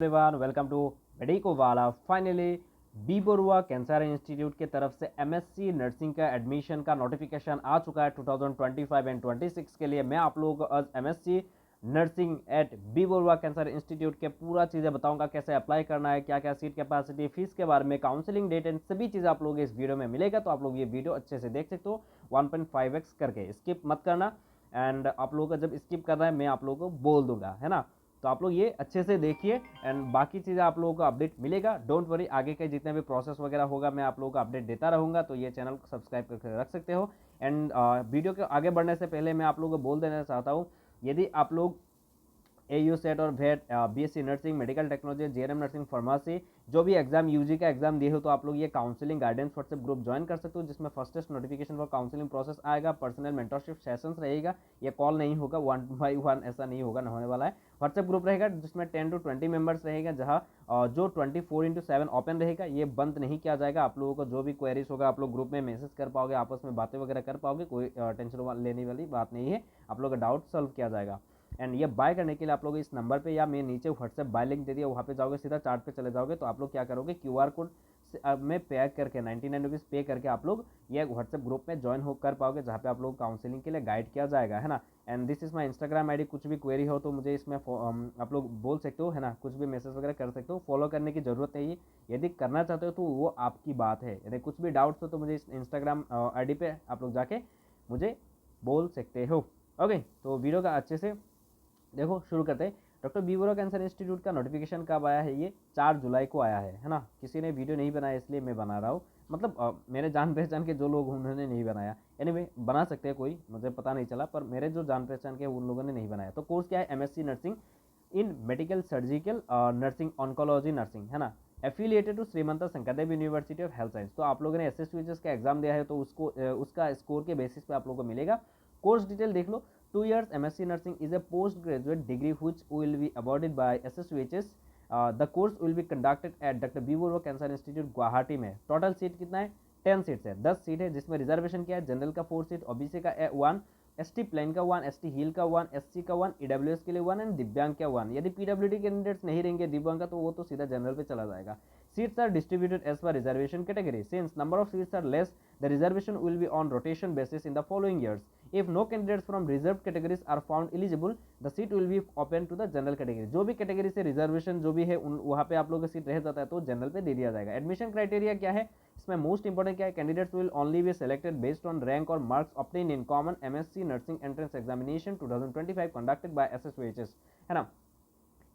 Everyone welcome to Medicowala. Finally B Barua cancer institute की तरफ से एमएससी नर्सिंग का एडमिशन का नोटिफिकेशन आ चुका है 2025 एंड 26 के लिए। मैं आप लोगों को आज MSc nursing at B Barua cancer institute के पूरा चीज़ें बताऊंगा, कैसे अप्लाई करना है, क्या क्या सीट कैपेसिटी, फीस के बारे में, काउंसलिंग डेट एंड सभी चीज़ें आप लोग इस वीडियो में मिलेगा। तो आप लोग ये वीडियो अच्छे से देख सकते हो 1.5x करके, स्किप मत करना। एंड आप लोगों का जब स्किप करना है मैं आप लोगों को बोल दूंगा, है ना। तो आप लोग ये अच्छे से देखिए एंड बाकी चीज़ें आप लोगों को अपडेट मिलेगा। डोंट वरी, आगे के जितने भी प्रोसेस वगैरह होगा मैं आप लोगों को अपडेट देता रहूँगा। तो ये चैनल को सब्सक्राइब करके रख सकते हो। एंड वीडियो के आगे बढ़ने से पहले मैं आप लोगों को बोल देना चाहता हूँ, यदि आप लोग AU सेट और भेट, BSc nursing, medical technology, JNM nursing, pharmacy, जो भी एग्जाम यूजी का एग्जाम दिए हो, तो आप लोग ये counselling guidance WhatsApp group join कर सकते हो, जिसमें फर्स्टेस्ट नोटिफिकेशन फॉर काउंसलिंग प्रोसेस आएगा, पर्सनल मेंटरशिप सेशंस रहेगा। ये कॉल नहीं होगा, 1 by 1 ऐसा नहीं होगा, ना होने वाला है। व्हाट्सएप ग्रुप रहेगा जिसमें 10 to 20 मेंबर्स रहेगा, जहाँ जो 24/7 ओपन रहेगा, ये बंद नहीं किया जाएगा। आप लोगों को जो भी क्वेरीज होगा आप लोग ग्रुप में मैसेज कर पाओगे, आपस में बातें वगैरह कर पाओगे, कोई टेंशन लेने वाली बात नहीं है। आप लोगों का डाउट सॉल्व किया जाएगा। एंड ये बाय करने के लिए आप लोग इस नंबर पे या मैं नीचे व्हाट्सएप बाय लिंक दे दिया, वहाँ पे जाओगे, सीधा चार्ट पे चले जाओगे, तो आप लोग क्या करोगे, QR कोड में पे करके 99 रुपीज़ पे करके आप लोग ये व्हाट्सएप ग्रुप में ज्वाइन हो कर पाओगे, जहाँ पे आप लोग काउंसलिंग के लिए गाइड किया जाएगा, है ना। And this is my Instagram ID। कुछ भी क्वेरी हो तो मुझे इसमें आप लोग बोल सकते हो, है ना, कुछ भी मैसेज वगैरह कर सकते हो। फॉलो करने की जरूरत नहीं है, यदि करना चाहते हो तो वो आपकी बात है। यदि कुछ भी डाउट्स हो तो मुझे इस इंस्टाग्राम ID पे आप लोग जाके मुझे बोल सकते हो। ओके, तो वीडियो का अच्छे से देखो, शुरू करते हैं। Doctor B Barua cancer institute का नोटिफिकेशन कब आया है? ये 4 जुलाई को आया है ना। किसी ने वीडियो नहीं बनाया इसलिए मैं बना रहा हूँ, मतलब मेरे जान पहचान के जो लोग उन्होंने नहीं बनाया। एनीवे बना सकते हैं कोई, मुझे पता नहीं चला, पर मेरे जो जान पहचान के उन लोगों ने नहीं बनाया। तो कोर्स क्या है? MSc nursing in medical surgical nursing oncology nursing, है ना। Affiliated to Srimanta Sankardev university of health science. तो आप लोगों ने SSVHS का एग्जाम दिया है तो उसको उसका स्कोर के बेसिस पे आप लोगों को मिलेगा। कोर्स डिटेल देख लो। 2 years MSc Nursing is a postgraduate degree which will be awarded by SSVHS. The course will be conducted at Dr. B Borooah cancer institute Guwahati में। टोटल सीट कितना है? 10 सीट्स है, 10 सीट है, जिसमें रिजर्वेशन क्या है? जनरल का 4 सीट, OBC का 1, ST प्लेन का 1, ST हिल का 1, SC का 1, EWS के लिए 1 एंड दिव्यांग का 1। यदि PWD कैंडिडेट्स नहीं रहेंगे दिव्यांग का, तो वो तो सीधा जनरल पे चला जाएगा। Seats are distributed as per reservation category. Since number of seats are less, the reservation will be on rotation basis in the following years. If no candidates from reserved categories are found eligible, the seat will be open to the general category. जो भी category से reservation जो भी है वहाँ पे आप लोगों का सीट रह जाता है तो जनरल पे दे दिया जाएगा। एडमिशन क्राइटेरिया क्या है इसमें? मोस्ट इंपॉर्टेंट क्या है? Candidates will only be selected based on rank और marks obtain in common MSc nursing entrance examination 2025 conducted by SSVHS, है ना।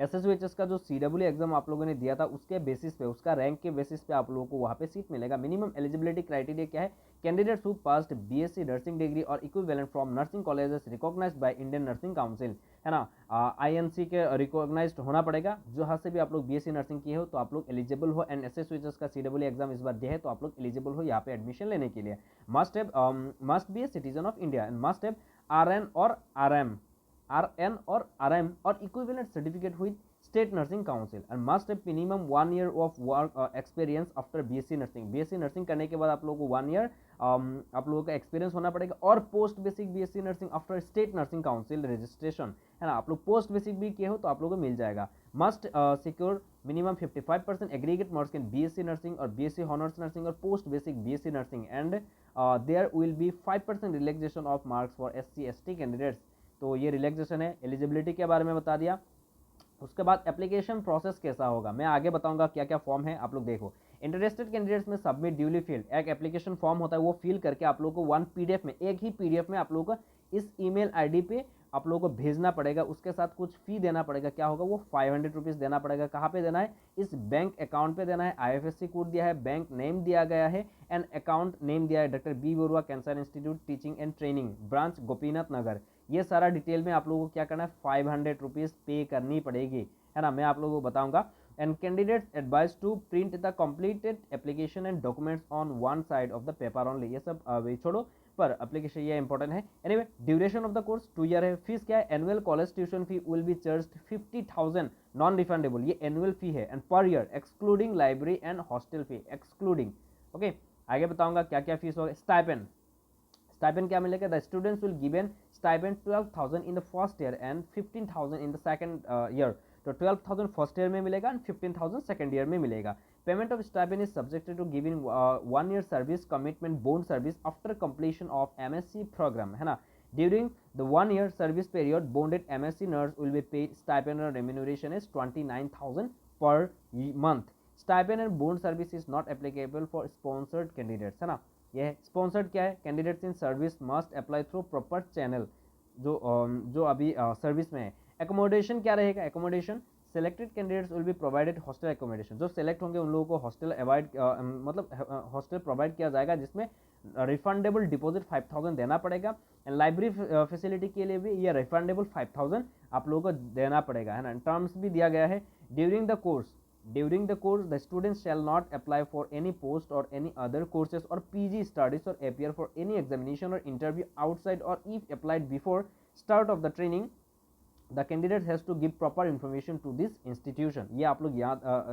SSVHS का जो CW एग्जाम आप लोगों ने दिया था उसके बेसिस पे, उसका रैंक के बेसिस पे आप लोगों को वहाँ पे सीट मिलेगा। मिनिमम एलिजिबिलिटी क्राइटेरिया क्या है? Candidates who passed BSc nursing degree और equivalent from nursing colleges recognised by Indian nursing council, है ना। INC के रिकॉग्नाइज्ड होना पड़ेगा। जहाँ से भी आप लोग BSc नर्सिंग किए हो तो आप लोग एलिजिबल हो। एंड SSVHS का CW एग्जाम इस बार दिया है तो आप लोग एलिजिबल हो यहाँ पे एडमिशन लेने के लिए। Must be a citizen of India and must have RN or RM or equivalent certificate with State Nursing Council and must have minimum 1 year of work experience after BSc Nursing. BSc Nursing करने के बाद आप लोगों को 1 year आप लोगों का experience होना पड़ेगा। और post basic BSc nursing after state nursing council registration, है ना। आप लोग पोस्ट बेसिक भी किए हो तो आप लोगों को मिल जाएगा। Must secure minimum 55% aggregate marks in BSc nursing और BSc हॉनर्स नर्सिंग और post basic BSc nursing and there will be 5% relaxation of marks for SC/ST candidates. तो ये रिलैक्सेशन है। एलिजिबिलिटी के बारे में बता दिया। उसके बाद एप्लीकेशन प्रोसेस कैसा होगा मैं आगे बताऊंगा, क्या क्या फॉर्म है आप लोग देखो। इंटरेस्टेड कैंडिडेट्स में सबमिट ड्यूली फिल्ड एक एप्लीकेशन फॉर्म होता है, वो फिल करके आप लोगों को 1 PDF में, एक ही PDF में आप लोगों को इस ईमेल ID पे आप लोगों को भेजना पड़ेगा। उसके साथ कुछ फी देना पड़ेगा। क्या होगा वो? 500 रुपीज़ देना पड़ेगा। कहाँ पे देना है? इस बैंक अकाउंट पे देना है। IFSC कोड दिया है, बैंक नेम दिया गया है एंड अकाउंट नेम दिया है doctor B Barua cancer institute teaching and training branch Gopinath Nagar. ये सारा डिटेल में आप लोगों को क्या करना है? 500 रुपीज़ पे करनी पड़ेगी, है ना। मैं आप लोगों को बताऊंगा। And candidates advise to print the completed application and documents on one side of the paper only. ये सब छोड़ो, पर एप्लीकेशन ये इंपॉर्टेंट है। Anyway duration of the course 2 year है। फीस क्या है? Annual college tuition fee will be charged 50,000 non refundable, ये एनुअल फी है। एंड पर year excluding library and hostel fee excluding. Okay, आगे बताऊंगा क्या क्या फीस होगा। स्टाइपेंड, स्टाइपेंड क्या मिलेगा? The students will given stipend 12,000 in the first year and 15,000 in the second year. तो 12,000 फर्स्ट ईयर में मिलेगा एंड 15,000 सेकेंड ईयर में मिलेगा। Payment of stipend is subjected to giving 1 year service commitment bond service after completion of MSc programme, है ना। During the 1 year service period bonded MSc nurse will be paid stipend और remuneration is 29,000 per month. Stipend and bond service is not applicable for sponsored candidates, है ना। यह sponsored क्या है, candidates in service must apply through proper channel, जो अभी service में है। एकोमोडेशन क्या रहेगा, accommodation selected candidates will be provided hostel accommodation, जो सेलेक्ट होंगे उन लोगों को हॉस्टल अवॉइड मतलब हॉस्टल प्रोवाइड किया जाएगा, जिसमें रिफंडेबल डिपॉजिट 5,000 देना पड़ेगा। एंड लाइब्रेरी फैसिलिटी के लिए भी ये रिफंडेबल 5,000 आप लोगों को देना पड़ेगा, है ना। टर्म्स भी दिया गया है, during the course the students shall not apply for any post or any other courses or PG studies or appear for any examination or interview outside, or if applied before start of the training the candidate has to give proper information to this institution। ये आप लोग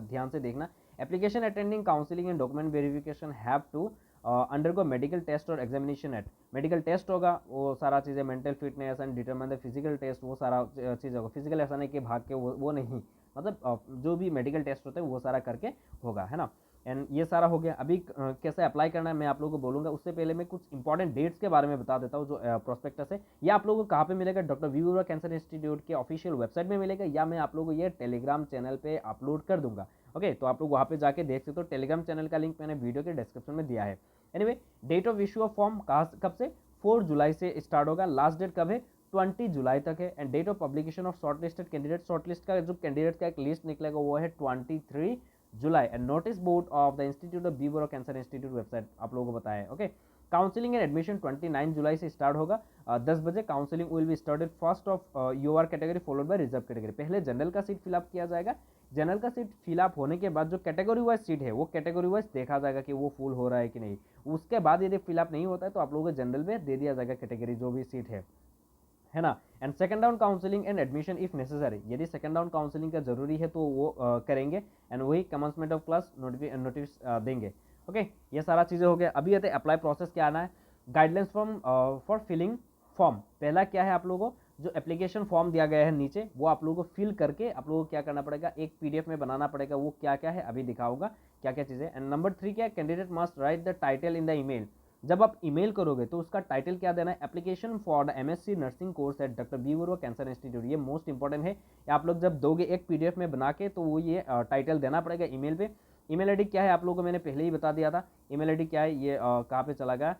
ध्यान से देखना। application attending counseling and document verification have to undergo medical test और examination at, medical test होगा, वो सारा चीज़ें mental fitness and determine the physical test, वो सारा चीज़ होगा। फिजिकल ऐसा नहीं कि भाग के वो नहीं, मतलब जो भी मेडिकल टेस्ट होते हैं वो सारा करके होगा, है ना। एंड ये सारा हो गया। अभी कैसे अप्लाई करना है मैं आप लोगों को बोलूँगा, उससे पहले मैं कुछ इंपॉर्टेंट डेट्स के बारे में बता देता हूँ। जो प्रोस्पेक्टस है ये आप लोगों को कहाँ पे मिलेगा, doctor V Barua cancer institute के ऑफिशियल वेबसाइट में मिलेगा, या मैं आप लोगों को ये टेलीग्राम चैनल पे अपलोड कर दूंगा। ओके, तो आप लोग वहाँ पे जाके देख सकते हो। टेलीग्राम चैनल का लिंक मैंने वीडियो के डिस्क्रिप्शन में दिया है। Anyway, date of issue of form कब से, 4 जुलाई से स्टार्ट होगा। लास्ट डेट कब है, 20 जुलाई तक है। And date of publication of shortlisted candidate, shortlist का जो कैंडिडेट का एक लिस्ट निकलेगा वो है 23 जुलाई। And notice board of the institute of B Barua cancer institute website आप लोगों को बताया है। ओके, काउंसलिंग एंड एडमिशन 29 जुलाई से स्टार्ट होगा 10 बजे। Counselling will be started first of UR category followed by reserve category. पहले जनरल का सीट फिलअप किया जाएगा, जनरल का सीट फिलअप होने के बाद जो कैटेगरी वाइज सीट है वो कैटेगरी वाइज देखा जाएगा कि वो फुल हो रहा है कि नहीं। उसके बाद यदि फिलअप नहीं होता है तो आप लोगों को जनरल में दे दिया जाएगा कैटेगरी जो भी सीट है ना। And second round counselling and admission if necessary, यदि सेकंड राउंड काउंसलिंग का जरूरी है तो वो करेंगे। एंड वही कमेंसमेंट ऑफ क्लास नोटिस देंगे। ओके, ये सारा चीज़ें हो गया। अभी आते अप्लाई प्रोसेस क्या आना है, guidelines form for filling form. पहला क्या है, आप लोगों को जो एप्लीकेशन फॉर्म दिया गया है नीचे वो आप लोगों को फिल करके आप लोगों को क्या करना पड़ेगा, एक PDF में बनाना पड़ेगा। वो क्या क्या है अभी दिखाऊंगा क्या क्या चीज़ें। एंड नंबर 3 क्या है, candidate must write the title in the email. जब आप ईमेल करोगे तो उसका टाइटल क्या देना है, application for the MSc nursing course at doctor B Barua cancer institute. ये मोस्ट इंपॉर्टेंट है, आप लोग जब दोगे एक PDF में बना के तो वो ये टाइटल देना पड़ेगा ईमेल पे। ईमेल ID क्या है आप लोगों को मैंने पहले ही बता दिया था। ईमेल ID क्या है, ये कहाँ पे चला गया,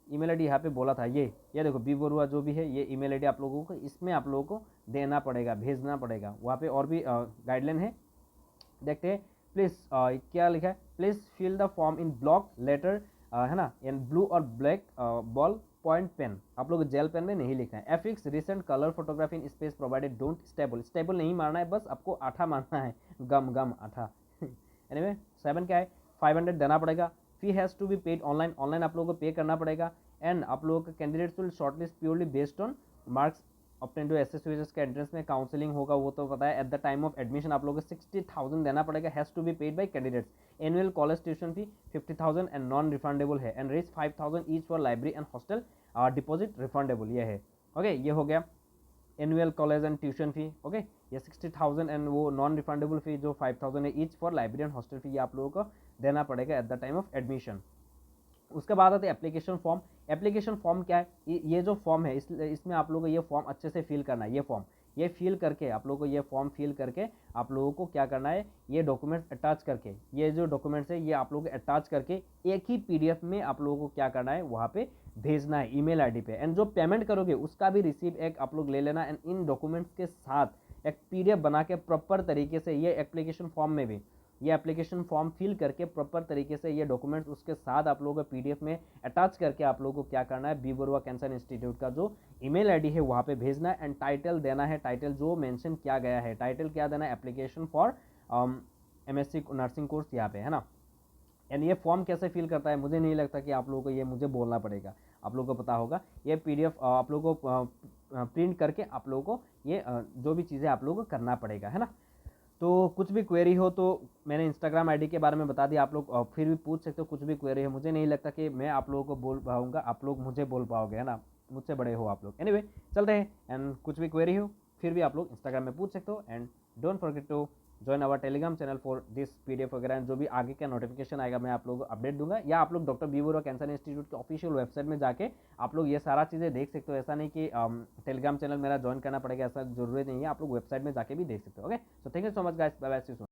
ईमेल ID यहाँ पे बोला था, ये देखो बी बरुआ जो भी है ये ईमेल ID आप लोगों को इसमें आप लोगों को देना पड़ेगा, भेजना पड़ेगा। वहाँ पे और भी गाइडलाइन है, देखते हैं। प्लीज़ क्या लिखा है, please fill the form in block letter, है ना, इन ब्लू और ब्लैक बॉल पॉइंट पेन। आप लोग जेल पेन में नहीं लिखना है। Affix recent colour photography in space provided, don't staple नहीं मारना है, बस आपको आठा मारना है, गम आठा। एनीवे 7 क्या है, 500 देना पड़ेगा। Fee has to be paid online आप लोगों को पे करना पड़ेगा। एंड आप लोगों के candidates will shortlist purely based on marks obtain to SSUS के एंट्रेंस में काउंसलिंग होगा, वो तो पता है। At the time of admission आप लोगों को 60,000 देना पड़ेगा, has to be paid by candidates. Annual college tuition fee 50,000 and non refundable है। एंड रेज 5,000 each for library and hostel deposit refundable, ये है। ओके, ये हो गया annual college and tuition fee. Okay, ये 60,000 एंड वो नॉन रिफंडेबल फी जो 5,000 है each for library and hostel फी, ये आप लोगों को देना पड़ेगा eight the time of admission. उसके बाद आते हैं एप्लीकेशन फॉर्म। एप्लीकेशन फॉर्म क्या है, ये जो फॉर्म है इसमें आप लोगों को ये फॉर्म अच्छे से फिल करना है। ये फिल करके आप लोगों को ये फॉर्म फिल करके आप लोगों को क्या करना है, ये डॉक्यूमेंट्स अटैच करके, ये जो डॉक्यूमेंट्स है ये आप लोगों को अटैच करके एक ही PDF में आप लोगों को क्या करना है, वहाँ पे भेजना है ईमेल ID पे। एंड जो पेमेंट करोगे उसका भी रिसीव एक आप लोग ले लेना। एंड इन डॉक्यूमेंट्स के साथ एक PDF बना के प्रॉपर तरीके से ये एप्लीकेशन फॉर्म में भी ये एप्लीकेशन फॉर्म फिल करके प्रॉपर तरीके से ये डॉक्यूमेंट्स उसके साथ आप लोगों को PDF में अटैच करके आप लोगों को क्या करना है, बी बरुआ कैंसर इंस्टीट्यूट का जो ईमेल ID है वहाँ पे भेजना है। एंड टाइटल देना है, टाइटल जो मेंशन किया गया है, टाइटल क्या देना है, application for MSc nursing course यहाँ पे, है ना। एंड ये फॉर्म कैसे फिल करता है, मुझे नहीं लगता कि आप लोगों को ये मुझे बोलना पड़ेगा, आप लोगों को पता होगा। ये PDF आप लोगों को प्रिंट करके आप लोगों को ये जो भी चीज़ें आप लोगों को करना पड़ेगा, है ना। तो कुछ भी क्वेरी हो तो मैंने इंस्टाग्राम ID के बारे में बता दिया, आप लोग फिर भी पूछ सकते हो। कुछ भी क्वेरी है, मुझे नहीं लगता कि मैं आप लोगों को बोल पाऊँगा, आप लोग मुझे बोल पाओगे, है ना, मुझसे बड़े हो आप लोग। एनीवे चलते हैं। एंड कुछ भी क्वेरी हो फिर भी आप लोग इंस्टाग्राम में पूछ सकते हो। And don't forget to join our Telegram channel for this PDF वगैरह, जो भी आगे का नोटिफिकेशन आएगा मैं आप लोगों को अपडेट दूंगा, या आप लोग doctor B Borooah cancer institute के ऑफिशियल वेबसाइट में जाके आप लोग ये सारा चीज़ें देख सकते हो। ऐसा नहीं कि टेलीग्राम चैनल मेरा ज्वाइन करना पड़ेगा, ऐसा जरूरी नहीं है, आप लोग वेबसाइट में जाके भी देख सकते हो। Okay, so thank you so much guys, bye bye, see you soon.